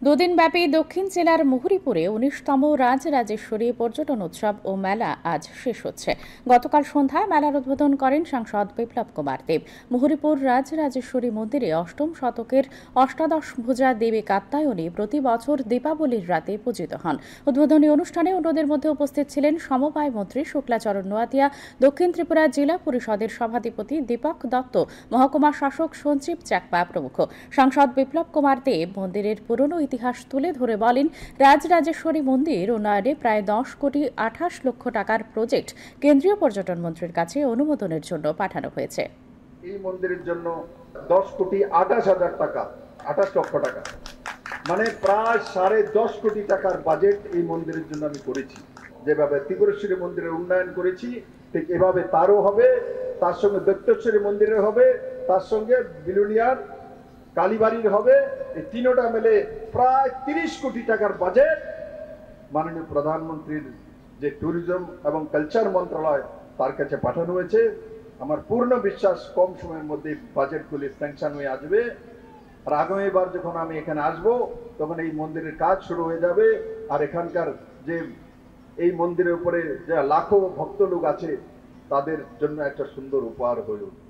দুদিনব্যাপী দক্ষিণ জেলার মুহুরীপুরে ১৯তম রাজরাজেশ্বরী পর্যটন উৎসব ও মেলা আজ শেষ হচ্ছে। গতকাল সন্ধ্যায় মেলার উদ্বোধন করেন সাংসদ বিপ্লব কুমার দেব। মুহুরীপুর রাজরাজেশ্বরী মন্দিরে অষ্টম শতকের অষ্টাদশ ভুজা দেবী কাত্যায়নী প্রতি বছর দীপাবলির রাতে পূজিত হন। উদ্বোধনী অনুষ্ঠানে অন্যদের মধ্যে উপস্থিত ছিলেন সমবায় মন্ত্রী শুক্লাচরণ নোয়াতিয়া, দক্ষিণ ত্রিপুরা জেলা পরিষদের সভাধিপতি দীপক দত্ত, মহকুমা শাসক সঞ্জীব চাকমা প্রমুখ। সাংসদ বিপ্লব কুমার দেব মন্দিরের পুরনো ইতিহাস তুলে ধরে বলেন, রাজরাজেশ্বরী মন্দির উন্নয়নে প্রায় 10,28 লক্ষ টাকার প্রজেক্ট কেন্দ্রীয় পর্যটন মন্ত্রীর কাছে অনুমোদনের জন্য পাঠানো হয়েছে। এই মন্দিরের জন্য 10,28,000 টাকা, 28 লক্ষ টাকা, মানে প্রায় 10.5 কোটি টাকার বাজেট এই মন্দিরের জন্য আমি করেছি। যেভাবে ত্রিপুরেশ্বরী মন্দিরের উন্নয়ন করেছি, ঠিক এভাবে তারও হবে, তার সঙ্গে দত্তেশ্বরী মন্দিরের হবে, তার সঙ্গে বিলুনিয়ার কালীবাড়ির হবে। এই তিনটা মিলে প্রায় 30 কোটি টাকার বাজেট মাননীয় প্রধানমন্ত্রীর যে ট্যুরিজম এবং কালচার মন্ত্রণালয় তার কাছে পাঠানো হয়েছে। আমার পূর্ণ বিশ্বাস কম সময়ের মধ্যে বাজেটগুলি স্যাংশন হয়ে আসবে। আর আগামীবার যখন আমি এখানে আসব, তখন এই মন্দিরের কাজ শুরু হয়ে যাবে। আর এখানকার যে এই মন্দিরের উপরে যে লাখো ভক্ত লোক আছে, তাদের জন্য একটা সুন্দর উপহার হয়ে উঠবে।